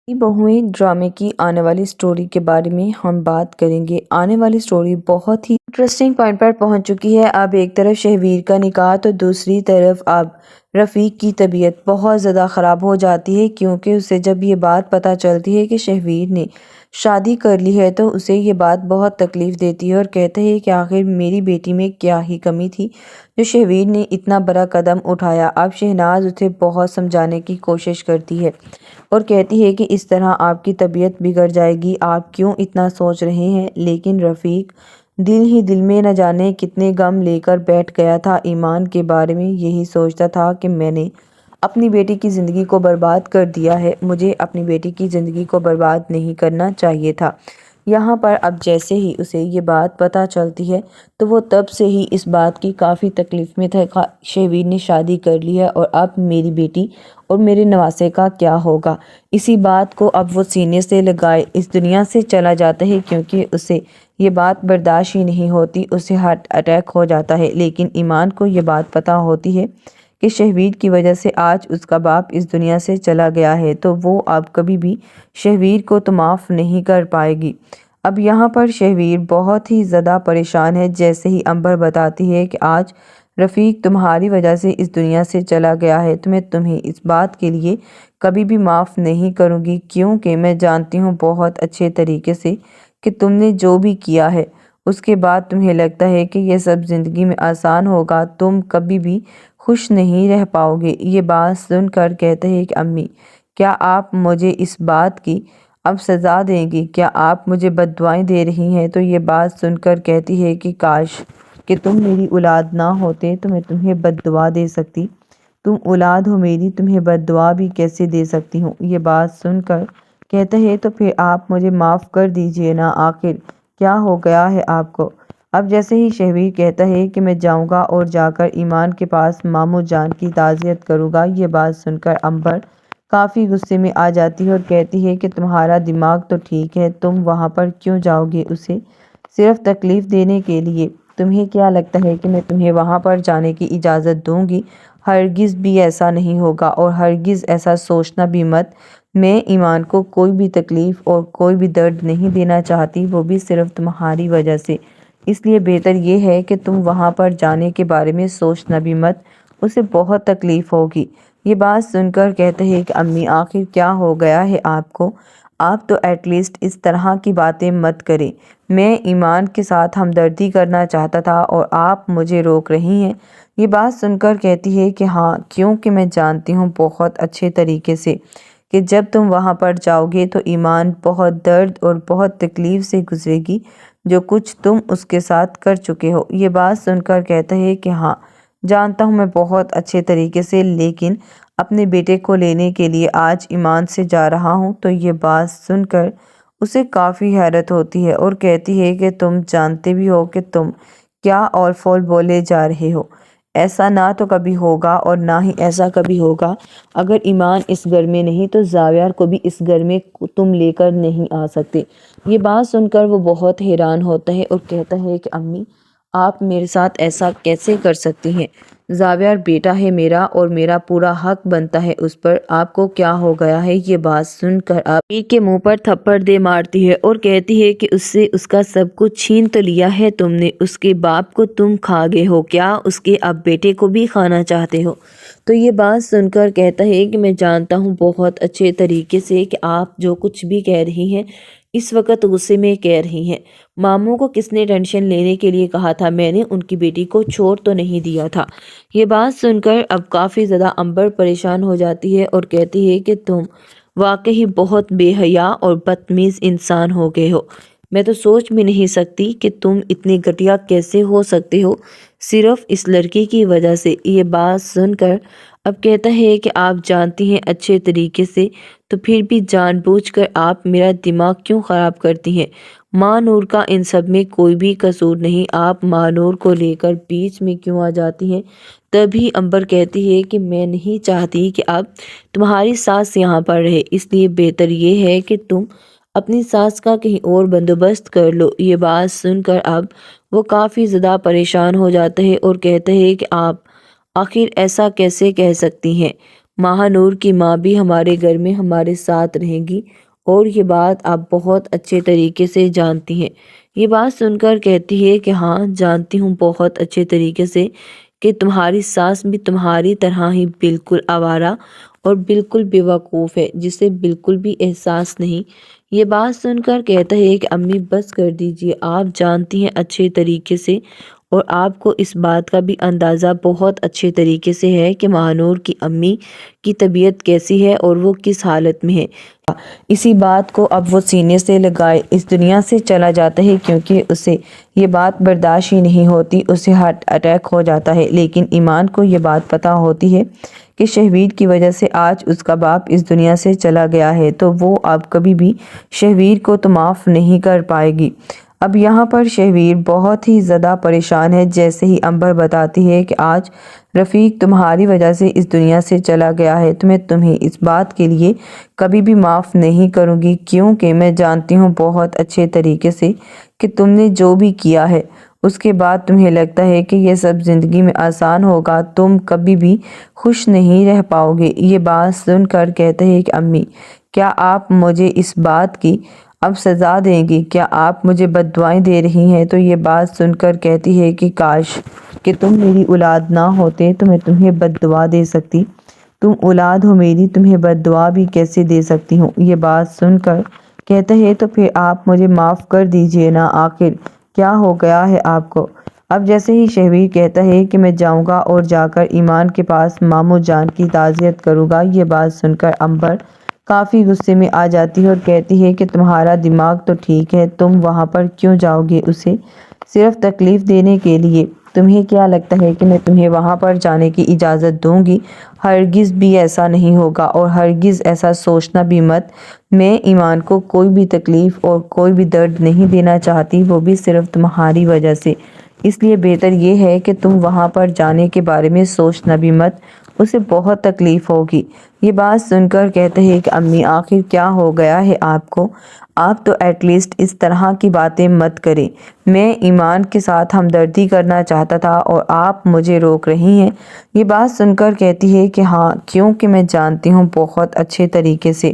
بہویں ڈرامے کی آنے والی سٹوری کے بارے میں ہم بات کریں گے۔ آنے والی سٹوری بہت ہی انٹرسٹنگ پوائنٹ پر پہنچ چکی ہے۔ اب ایک طرف شہویر کا نکاح تو دوسری طرف اب رفیق کی طبیعت بہت زیادہ خراب ہو جاتی ہے، کیونکہ اسے جب یہ بات پتہ چلتی ہے کہ شہویر نے شادی کر لی ہے تو اسے یہ بات بہت تکلیف دیتی ہے اور کہتا ہے کہ آخر میری بیٹی میں کیا ہی کمی تھی جو شہویر نے اتنا بڑا قدم اٹھایا۔ اب شہناز اسے بہت سمجھانے کی کوشش کرتی ہے اور کہتی ہے کہ اس طرح آپ کی طبیعت بگڑ جائے گی، آپ کیوں اتنا سوچ رہے ہیں؟ لیکن رفیق دل ہی دل میں نہ جانے کتنے غم لے کر بیٹھ گیا تھا۔ ایمان کے بارے میں یہی سوچتا تھا کہ میں نے اپنی بیٹی کی زندگی کو برباد کر دیا ہے، مجھے اپنی بیٹی کی زندگی کو برباد نہیں کرنا چاہیے تھا۔ یہاں پر اب جیسے ہی اسے یہ بات پتہ چلتی ہے تو وہ تب سے ہی اس بات کی کافی تکلیف میں تھا۔ شہویر نے شادی کر لی ہے اور اب میری بیٹی اور میرے نواسے کا کیا ہوگا؟ اسی بات کو اب وہ سینے سے لگائے اس دنیا سے چلا جاتا ہے، کیونکہ اسے یہ بات برداشت ہی نہیں ہوتی، اسے ہارٹ اٹیک ہو جاتا ہے۔ لیکن ایمان کو یہ بات پتہ ہوتی ہے کہ شہویر کی وجہ سے آج اس کا باپ اس دنیا سے چلا گیا ہے، تو وہ اب کبھی بھی شہویر کو تو معاف نہیں کر پائے گی۔ اب یہاں پر شہویر بہت ہی زیادہ پریشان ہے۔ جیسے ہی امبر بتاتی ہے کہ آج رفیق تمہاری وجہ سے اس دنیا سے چلا گیا ہے تو میں تمہیں اس بات کے لیے کبھی بھی معاف نہیں کروں گی، کیونکہ میں جانتی ہوں بہت اچھے طریقے سے کہ تم نے جو بھی کیا ہے اس کے بعد تمہیں لگتا ہے کہ یہ سب زندگی میں آسان ہوگا، تم کبھی بھی خوش نہیں رہ پاؤ گے۔ یہ بات سن کر کہتے ہیں کہ امی، کیا آپ مجھے اس بات کی اب سزا دیں گی؟ کیا آپ مجھے بد دعائیں دے رہی ہیں؟ تو یہ بات سن کر کہتی ہے کہ کاش کہ تم میری اولاد نہ ہوتے تو میں تمہیں بد دعا دے سکتی، تم اولاد ہو میری، تمہیں بد دعا بھی کیسے دے سکتی ہوں؟ یہ بات سن کر کہتے ہیں تو پھر آپ مجھے معاف کر دیجئے نا، آخر کیا ہو گیا ہے آپ کو؟ اب جیسے ہی شہویر کہتا ہے کہ میں جاؤں گا اور جا کر ایمان کے پاس ماموں جان کی تعزیت کروں گا، یہ بات سن کر امبر کافی غصے میں آ جاتی ہے اور کہتی ہے کہ تمہارا دماغ تو ٹھیک ہے، تم وہاں پر کیوں جاؤ گے اسے صرف تکلیف دینے کے لیے؟ تمہیں کیا لگتا ہے کہ میں تمہیں وہاں پر جانے کی اجازت دوں گی؟ ہرگز بھی ایسا نہیں ہوگا اور ہرگز ایسا سوچنا بھی مت۔ میں ایمان کو کوئی بھی تکلیف اور کوئی بھی درد نہیں دینا چاہتی، وہ بھی صرف تمہاری وجہ سے، اس لیے بہتر یہ ہے کہ تم وہاں پر جانے کے بارے میں سوچنا بھی مت، اسے بہت تکلیف ہوگی۔ یہ بات سن کر کہتے ہیں کہ امی، آخر کیا ہو گیا ہے آپ کو؟ آپ تو ایٹ لیسٹ اس طرح کی باتیں مت کریں، میں ایمان کے ساتھ ہمدردی کرنا چاہتا تھا اور آپ مجھے روک رہی ہیں۔ یہ بات سن کر کہتی ہے کہ ہاں، کیونکہ میں جانتی ہوں بہت اچھے طریقے سے کہ جب تم وہاں پر جاؤ گے تو ایمان بہت درد اور بہت تکلیف سے گزرے گی، جو کچھ تم اس کے ساتھ کر چکے ہو۔ یہ بات سن کر کہتا ہے کہ ہاں جانتا ہوں میں بہت اچھے طریقے سے، لیکن اپنے بیٹے کو لینے کے لیے آج ایمان سے جا رہا ہوں۔ تو یہ بات سن کر اسے کافی حیرت ہوتی ہے اور کہتی ہے کہ تم جانتے بھی ہو کہ تم کیا اول فول بولے جا رہے ہو؟ ایسا نہ تو کبھی ہوگا اور نہ ہی ایسا کبھی ہوگا۔ اگر ایمان اس گھر میں نہیں تو زاویار کو بھی اس گھر میں تم لے کر نہیں آ سکتے۔ یہ بات سن کر وہ بہت حیران ہوتا ہے اور کہتا ہے کہ امی، آپ میرے ساتھ ایسا کیسے کر سکتی ہیں؟ زاویار بیٹا ہے میرا اور میرا پورا حق بنتا ہے اس پر، آپ کو کیا ہو گیا ہے؟ یہ بات سن کر آپ ایک کے منہ پر تھپڑ دے مارتی ہے اور کہتی ہے کہ اس سے اس کا سب کچھ چھین تو لیا ہے تم نے، اس کے باپ کو تم کھا گئے ہو، کیا اس کے اب بیٹے کو بھی کھانا چاہتے ہو؟ تو یہ بات سن کر کہتا ہے کہ میں جانتا ہوں بہت اچھے طریقے سے کہ آپ جو کچھ بھی کہہ رہی ہیں اس وقت غصے میں کہہ رہی ہیں۔ ماموں کو کس نے ٹینشن لینے کے لیے کہا تھا؟ میں نے ان کی بیٹی کو چھوڑ تو نہیں دیا تھا۔ یہ بات سن کر اب کافی زیادہ امبر پریشان ہو جاتی ہے اور کہتی ہے کہ تم واقعی بہت بے حیا اور بدتمیز انسان ہو گئے ہو، میں تو سوچ بھی نہیں سکتی کہ تم اتنے گھٹیا کیسے ہو سکتے ہو صرف اس لڑکی کی وجہ سے۔ یہ بات سن کر اب کہتا ہے کہ آپ جانتی ہیں اچھے طریقے سے، تو پھر بھی جان بوجھ کر آپ میرا دماغ کیوں خراب کرتی ہیں؟ ماں نور کا ان سب میں کوئی بھی قصور نہیں، آپ ماں نور کو لے کر بیچ میں کیوں آ جاتی ہیں؟ تبھی امبر کہتی ہے کہ میں نہیں چاہتی کہ اب تمہاری ساس یہاں پر رہے، اس لیے بہتر یہ ہے کہ تم اپنی ساس کا کہیں اور بندوبست کر لو۔ یہ بات سن کر اب وہ کافی زیادہ پریشان ہو جاتا ہے اور کہتا ہے کہ آپ آخر ایسا کیسے کہہ سکتی ہیں؟ ماہنور کی ماں بھی ہمارے گھر میں ہمارے ساتھ رہیں گی اور یہ بات آپ بہت اچھے طریقے سے جانتی ہیں۔ یہ بات سن کر کہتی ہے کہ ہاں جانتی ہوں بہت اچھے طریقے سے کہ تمہاری ساس بھی تمہاری طرح ہی بالکل آوارہ اور بالکل بے وقوف ہے، جسے بالکل بھی احساس نہیں۔ یہ بات سن کر کہتا ہے کہ امی بس کر دیجئے، آپ جانتی ہیں اچھے طریقے سے اور آپ کو اس بات کا بھی اندازہ بہت اچھے طریقے سے ہے کہ ماہنور کی امی کی طبیعت کیسی ہے اور وہ کس حالت میں ہے۔ اسی بات کو اب وہ سینے سے لگائے اس دنیا سے چلا جاتا ہے کیونکہ اسے یہ بات برداشت ہی نہیں ہوتی، اسے ہارٹ اٹیک ہو جاتا ہے۔ لیکن ایمان کو یہ بات پتہ ہوتی ہے کہ شہویر کی وجہ سے آج اس کا باپ اس دنیا سے چلا گیا ہے، تو وہ اب کبھی بھی شہویر کو تو معاف نہیں کر پائے گی۔ اب یہاں پر شہویر بہت ہی زیادہ پریشان ہے۔ جیسے ہی عنبر بتاتی ہے کہ آج رفیق تمہاری وجہ سے اس دنیا سے چلا گیا ہے تو میں تمہیں اس بات کے لیے کبھی بھی معاف نہیں کروں گی، کیونکہ میں جانتی ہوں بہت اچھے طریقے سے کہ تم نے جو بھی کیا ہے اس کے بعد تمہیں لگتا ہے کہ یہ سب زندگی میں آسان ہوگا، تم کبھی بھی خوش نہیں رہ پاؤ گے۔ یہ بات سن کر کہتے ہیں کہ امی کیا آپ مجھے اس بات کی اب سزا دیں گی؟ کیا آپ مجھے بد دعائیں دے رہی ہیں؟ تو یہ بات سن کر کہتی ہے کہ کاش کہ تم میری اولاد نہ ہوتے تو میں تمہیں بد دعا دے سکتی، تم اولاد ہو میری، تمہیں بد دعا بھی کیسے دے سکتی ہوں۔ یہ بات سن کر کہتے ہیں تو پھر آپ مجھے معاف کر دیجئے نا، آخر کیا ہو گیا ہے آپ کو؟ اب جیسے ہی شہویر کہتا ہے کہ میں جاؤں گا اور جا کر ایمان کے پاس ماموں جان کی تعزیت کروں گا، یہ بات سن کر عنبر کافی غصے میں آ جاتی ہے اور کہتی ہے کہ تمہارا دماغ تو ٹھیک ہے، تم وہاں پر کیوں جاؤ گے اسے صرف تکلیف دینے کے لیے؟ تمہیں کیا لگتا ہے کہ میں تمہیں وہاں پر جانے کی اجازت دوں گی؟ ہرگز بھی ایسا نہیں ہوگا اور ہرگز ایسا سوچنا بھی مت۔ میں ایمان کو کوئی بھی تکلیف اور کوئی بھی درد نہیں دینا چاہتی، وہ بھی صرف تمہاری وجہ سے، اس لیے بہتر یہ ہے کہ تم وہاں پر جانے کے بارے میں سوچنا بھی مت، اسے بہت تکلیف ہوگی۔ یہ بات سن کر کہتے ہیں کہ امی آخر کیا ہو گیا ہے آپ کو؟ آپ تو ایٹ لیسٹ اس طرح کی باتیں مت کریں، میں ایمان کے ساتھ ہمدردی کرنا چاہتا تھا اور آپ مجھے روک رہی ہیں۔ یہ بات سن کر کہتی ہے کہ ہاں، کیونکہ میں جانتی ہوں بہت اچھے طریقے سے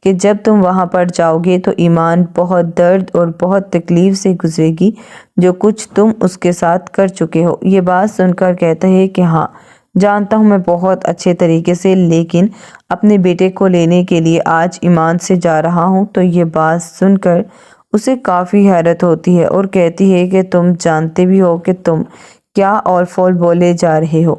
کہ جب تم وہاں پر جاؤ گے تو ایمان بہت درد اور بہت تکلیف سے گزرے گی، جو کچھ تم اس کے ساتھ کر چکے ہو۔ یہ بات سن کر کہتا ہے کہ ہاں جانتا ہوں میں بہت اچھے طریقے سے، لیکن اپنے بیٹے کو لینے کے لیے آج ایمان سے جا رہا ہوں۔ تو یہ بات سن کر اسے کافی حیرت ہوتی ہے اور کہتی ہے کہ تم جانتے بھی ہو کہ تم کیا اول فول بولے جا رہے ہو؟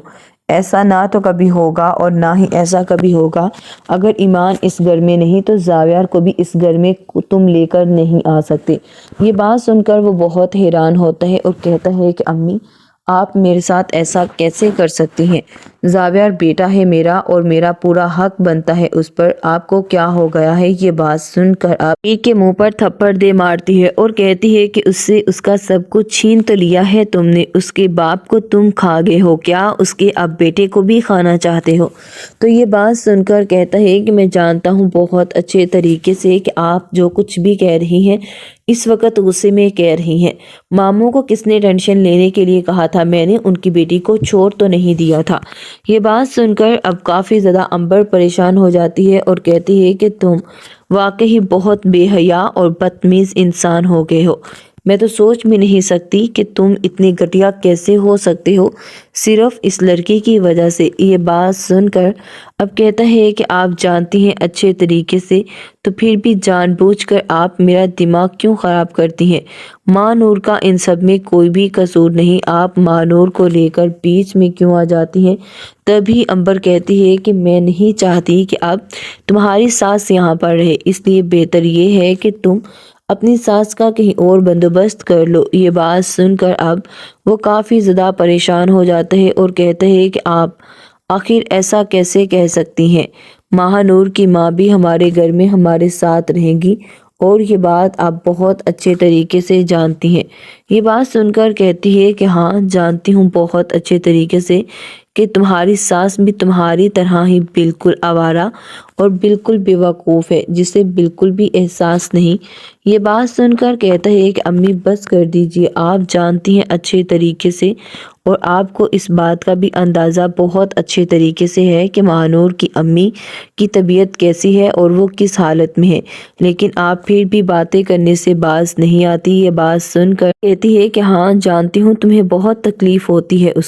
ایسا نہ تو کبھی ہوگا اور نہ ہی ایسا کبھی ہوگا، اگر ایمان اس گھر میں نہیں تو زاویار کو بھی اس گھر میں تم لے کر نہیں آ سکتے۔ یہ بات سن کر وہ بہت حیران ہوتا ہے اور کہتا ہے کہ امی آپ میرے ساتھ ایسا کیسے کر سکتی ہیں؟ زاویار بیٹا ہے میرا اور میرا پورا حق بنتا ہے اس پر، آپ کو کیا ہو گیا ہے؟ یہ بات سن کر آپ ایک کے منہ پر تھپڑ دے مارتی ہے اور کہتی ہے کہ اس سے اس کا سب کچھ چھین تو لیا ہے تم نے، اس کے باپ کو تم کھا گئے ہو، کیا اس کے اب بیٹے کو بھی کھانا چاہتے ہو؟ تو یہ بات سن کر کہتا ہے کہ میں جانتا ہوں بہت اچھے طریقے سے کہ آپ جو کچھ بھی کہہ رہی ہیں اس وقت غصے میں کہہ رہی ہیں۔ ماموں کو کس نے ٹینشن لینے کے لیے کہا تھا؟ میں نے ان کی بیٹی کو چھوڑ تو نہیں دیا تھا۔ یہ بات سن کر اب کافی زیادہ عنبر پریشان ہو جاتی ہے اور کہتی ہے کہ تم واقعی بہت بے حیا اور بدتمیز انسان ہو گئے ہو، میں تو سوچ بھی نہیں سکتی کہ تم اتنے گھٹیا کیسے ہو سکتے ہو صرف اس لڑکی کی وجہ سے۔ یہ بات سن کر اب کہتا ہے کہ آپ جانتی ہیں اچھے طریقے سے، تو پھر بھی جان بوجھ کر آپ میرا دماغ کیوں خراب کرتی ہیں؟ ماں نور کا ان سب میں کوئی بھی قصور نہیں، آپ ماں نور کو لے کر بیچ میں کیوں آ جاتی ہیں؟ تبھی عنبر کہتی ہے کہ میں نہیں چاہتی کہ اب تمہاری ساس یہاں پر رہے، اس لیے بہتر یہ ہے کہ تم اپنی ساس کا کہیں اور بندوبست کر لو۔ یہ بات سن کر اب وہ کافی زیادہ پریشان ہو جاتا ہے اور کہتا ہے کہ آپ آخر ایسا کیسے کہہ سکتی ہیں؟ ماہنور کی ماں بھی ہمارے گھر میں ہمارے ساتھ رہیں گی اور یہ بات آپ بہت اچھے طریقے سے جانتی ہیں۔ یہ بات سن کر کہتی ہے کہ ہاں جانتی ہوں بہت اچھے طریقے سے کہ تمہاری ساس بھی تمہاری طرح ہی بالکل آوارہ اور بالکل بیوقوف ہے، جسے بالکل بھی احساس نہیں۔ یہ بات سن کر کہتا ہے کہ امی بس کر دیجیے، آپ جانتی ہیں اچھے طریقے سے، اور آپ کو اس بات کا بھی اندازہ بہت اچھے طریقے سے ہے کہ مہانور کی امی کی طبیعت کیسی ہے اور وہ کس حالت میں ہے، لیکن آپ پھر بھی باتیں کرنے سے باز نہیں آتی۔ یہ بات سن کر کہتی ہے کہ ہاں جانتی ہوں، تمہیں بہت تکلیف ہوتی ہے اس